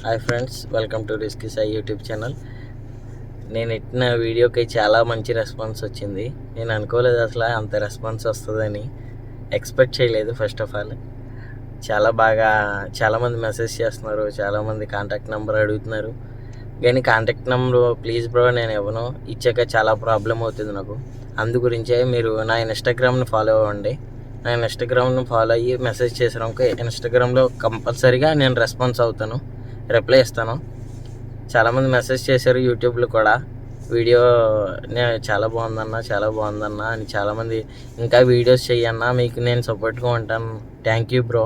Hi friends, welcome to risky Sai YouTube channel. నేను ఇట్టిన వీడియోకి చాలా మంచి రెస్పాన్స్ వచ్చింది. నేను అనుకోలేదు అసలు అంత రెస్పాన్స్ వస్తుందని, ఎక్స్పెక్ట్ చేయలేదు. ఫస్ట్ ఆఫ్ ఆల్ చాలామంది మెసేజ్ చేస్తున్నారు, చాలామంది కాంటాక్ట్ నెంబర్ అడుగుతున్నారు. కానీ కాంటాక్ట్ నెంబర్ ప్లీజ్ బ్రో నేను ఇవ్వను, ఇచ్చాక చాలా ప్రాబ్లం అవుతుంది నాకు. అందు గురించే మీరు నా ఇన్స్టాగ్రామ్ని ఫాలో అవ్వండి. నా ఇన్స్టాగ్రామ్ని ఫాలో అయ్యి మెసేజ్ చేసాను. ఇన్స్టాగ్రామ్లో కంపల్సరీగా నేను రెస్పాన్స్ అవుతాను, రిప్లై ఇస్తాను. చాలామంది మెసేజ్ చేశారు యూట్యూబ్లో కూడా, వీడియో చాలా బాగుందన్న అని చాలామంది. ఇంకా వీడియోస్ చెయ్యన్నా, మీకు నేను సపోర్ట్గా ఉంటాను. Thank you bro.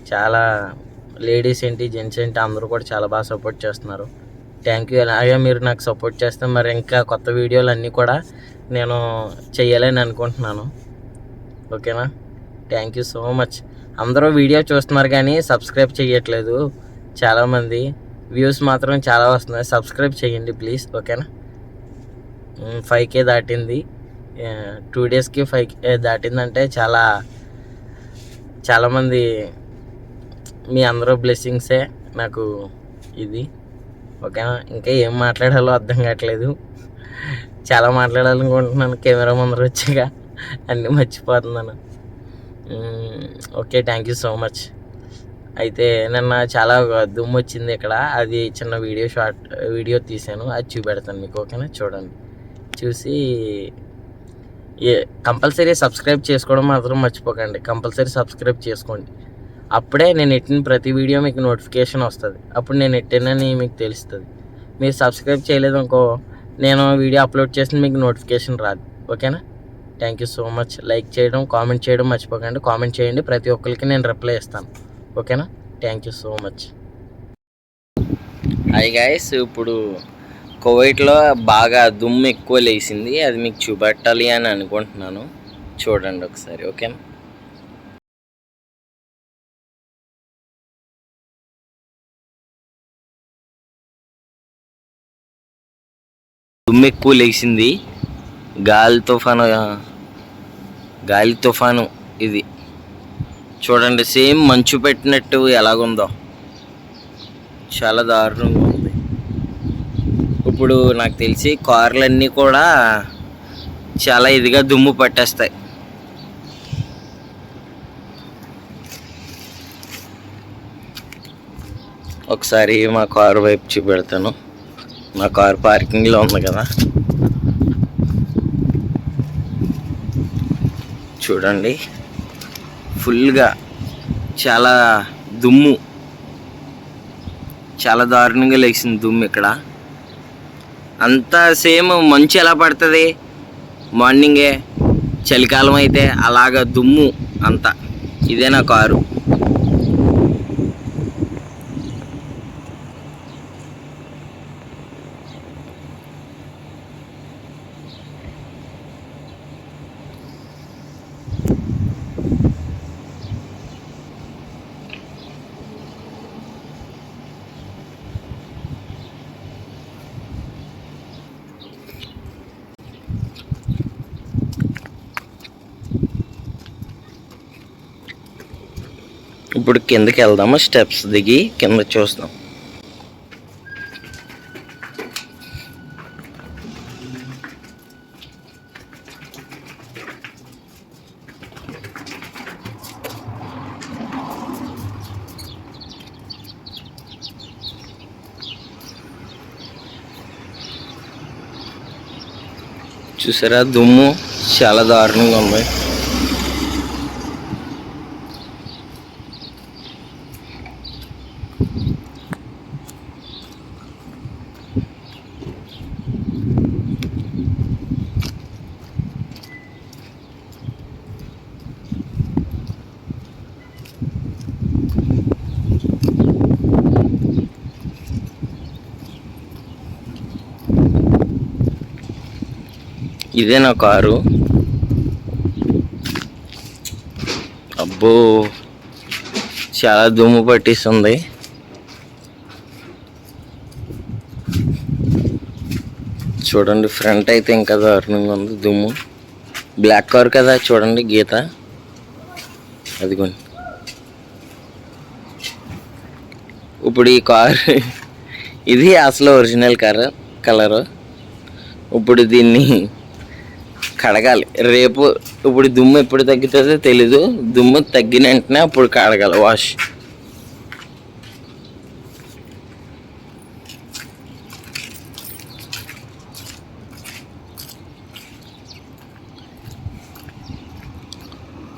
చాలా లేడీస్ ఏంటి, జెంట్స్ ఏంటి, అందరూ కూడా చాలా బాగా సపోర్ట్ చేస్తున్నారు. Thank you. అలాగే మీరు నాకు సపోర్ట్ చేస్తే మరి ఇంకా కొత్త వీడియోలు అన్నీ కూడా నేను చెయ్యాలని అనుకుంటున్నాను. ఓకేనా? Thank you so much. అందరూ వీడియో చూస్తున్నారు కానీ సబ్స్క్రైబ్ చేయట్లేదు. చాలామంది వ్యూస్ మాత్రం చాలా వస్తున్నాయి. సబ్స్క్రైబ్ చేయండి ప్లీజ్. ఓకేనా? 5K దాటింది. 2 డేస్కి 5K దాటిందంటే చాలామంది మీ అందరూ బ్లెస్సింగ్సే నాకు ఇది. ఓకేనా? ఇంకా ఏం మాట్లాడాలో అర్థం కావట్లేదు. చాలా మాట్లాడాలనుకుంటున్నాను, కెమెరా ముందర వచ్చాక అన్నీ మర్చిపోతున్నాను. Okay, thank you so much. అయితే నిన్న చాలా దుమ్ము వచ్చింది ఇక్కడ. అది చిన్న వీడియో తీసాను, అది చూపెడతాను మీకు. ఓకేనా? చూడండి, చూసి కంపల్సరీ సబ్స్క్రైబ్ చేసుకోవడం మాత్రం మర్చిపోకండి. కంపల్సరీ సబ్స్క్రైబ్ చేసుకోండి. అప్పుడే నేను ఎట్టిన ప్రతి వీడియో మీకు నోటిఫికేషన్ వస్తుంది. అప్పుడు నేను ఎట్టినని మీకు తెలుస్తుంది. మీరు సబ్స్క్రైబ్ చేయలేదు అనుకో, నేను వీడియో అప్లోడ్ చేసిన మీకు నోటిఫికేషన్ రాదు. ఓకేనా? Thank you so much. Like చేయడం, కామెంట్ చేయడం మర్చిపోకండి. కామెంట్ చేయండి, ప్రతి ఒక్కరికి నేను రిప్లై ఇస్తాను. ఓకేనా? Thank you so much. Hi guys, ఇప్పుడు కువైట్లో బాగా దుమ్ము ఎక్కువ లేచింది. అది మీకు చూపెట్టాలి అని అనుకుంటున్నాను. చూడండి ఒకసారి. ఓకేనా? దుమ్ము ఎక్కువ లేచింది. గాలి తుఫాను ఇది. చూడండి, సేమ్ మంచు పెట్టినట్టు ఎలాగుందో, చాలా దారుణంగా ఉంది. ఇప్పుడు నాకు తెలిసి కార్లన్నీ కూడా చాలా ఇదిగా దుమ్ము పట్టేస్తాయి. ఒకసారి మా కారు వైపు చూపెడతాను. మా కారు పార్కింగ్లో ఉంది కదా, చూడండి. ఫుల్గా చాలా దుమ్ము, చాలా దారుణంగా లేచింది దుమ్ము ఇక్కడ. అంతా సేమ్ మంచు ఎలా పడుతుంది మార్నింగే, చలికాలం అయితే అలాగా దుమ్ము అంతా. ఇదే నా కారు. ఇప్పుడు కిందకి వెళ్దాము, స్టెప్స్ దిగి కింద చూస్తాం. చూసారా, దుమ్ము చాలా దారుణంగా ఉంది. ఇదే నా కారు. అబ్బో, చాలా దుమ్ము పట్టిస్తుంది. చూడండి, ఫ్రంట్ అయితే ఇంకా దారుణంగా ఉంది దుమ్ము. బ్లాక్ కార్ కదా, చూడండి గీత, అదిగోండి. ఇప్పుడు ఈ కార్ ఇది అసలు ఒరిజినల్ కలరు. ఇప్పుడు దీన్ని కడగాలి రేపు. ఇప్పుడు దుమ్ము ఎప్పుడు తగ్గుతుందో తెలీదు. దుమ్ము తగ్గిన వెంటనే అప్పుడు కడగాలి వాష్.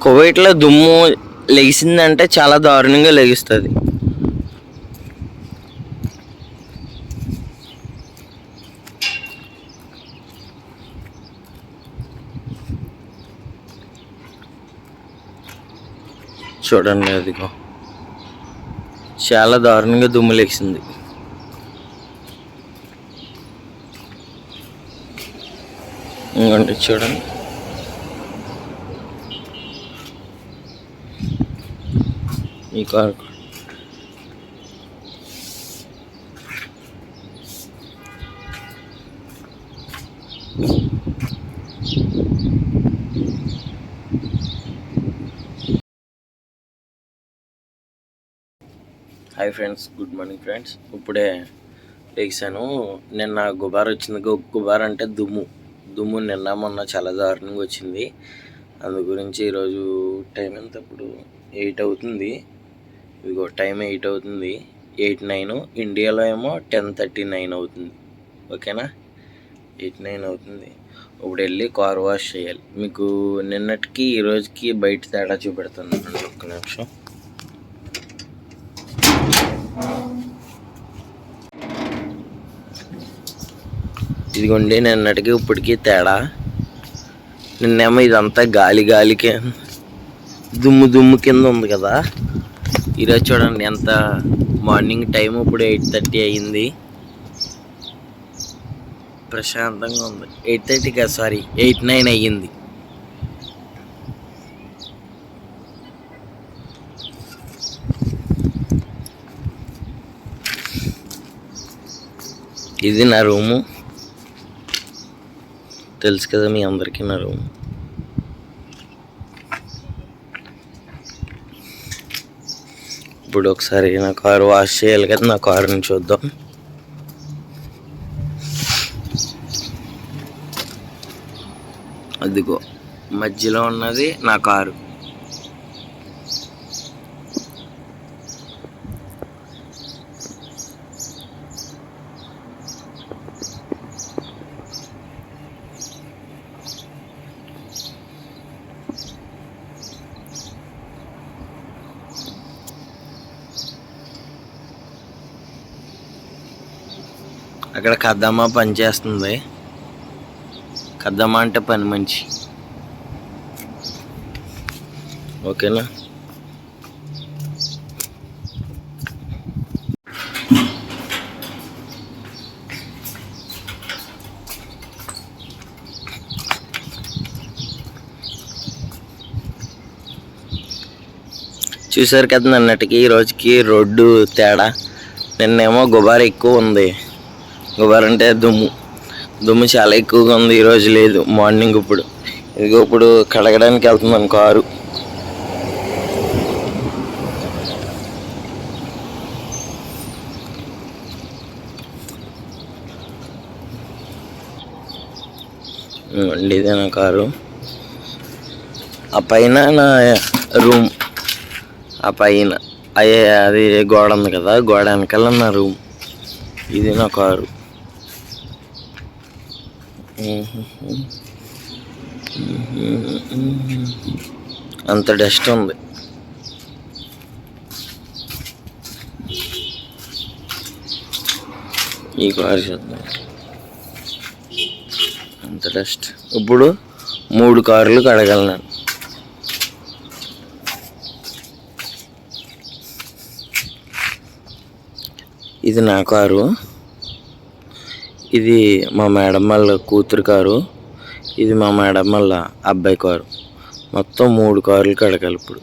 కువైట్లో దుమ్ము లెగిసిందంటే చాలా దారుణంగా లెగిస్తుంది. చూడండి, అదిగో చాలా దారుణంగా దుమ్ము లెగిసింది. ఇంకోండి చూడండి, ఈ car hi friends, good morning friends. ఇప్పుడే లేచాను. నిన్న గుబార్ వచ్చింది. గుబార్ అంటే దుమ్ము నిన్న మొన్న చాలా దారుణంగా వచ్చింది. అందు గురించి ఈరోజు టైం ఎంత, ఇప్పుడు 8 అవుతుంది. ఇదిగో టైం 8 అవుతుంది, 8-9. ఇండియాలో ఏమో 10:39 అవుతుంది. ఓకేనా, 8-9 అవుతుంది. ఇప్పుడు వెళ్ళి కార్ వాష్ చేయాలి. మీకు నిన్నటికి ఈరోజుకి బయట తేడా చూపెడతాను. ఒక్క నిమిషం. ఇదిగోండి నిన్నటికి ఇప్పటికీ తేడా. నిన్నేమో ఇదంతా గాలికే దుమ్ము కింద ఉంది కదా. ఈరోజు చూడండి ఎంత మార్నింగ్ టైం. ఇప్పుడు 8:30 అయ్యింది. ప్రశాంతంగా ఉంది. 8:30 కాదు, సారీ 8-9 అయ్యింది. ఇది నా రూము. తెలుసు కదా మీ అందరికీ నా రూమ్. ఇప్పుడు ఒకసారి నా కారు వాష్ చేయాలి కదా, నా కారుని చూద్దాం. అదిగో మధ్యలో ఉన్నది నా కారు. అక్కడ కద్దమ్మ పని చేస్తుంది. కద్దమ్మ అంటే పని మంచి. ఓకేనా, చూసారు కదా నిన్నటికి ఈరోజుకి రోడ్డు తేడా. నిన్నేమో గుబార ఎక్కువ ఉంది. గుబార అంటే దుమ్ము చాలా ఎక్కువగా ఉంది. ఈరోజు లేదు. మార్నింగ్ ఇప్పుడు కడగడానికి వెళ్తున్నాను కారు. ఇదే నా కారు. ఆ పైన నా రూమ్. ఆ పైన అది గోడ ఉంది కదా, గోడ వెనకాల నా రూమ్. ఇది నా కారు. అంత డస్ట్ ఉంది. ఈ కారు చూద్దాం, అంత డస్ట్. ఇప్పుడు 3 కార్లు కడగలను. ఇది నా కారు. ఇది మా మేడం వాళ్ళ కూతురు కారు. ఇది మా మేడం వాళ్ళ అబ్బాయి కారు. మొత్తం 3 కార్లు కడగాలి ఇప్పుడు.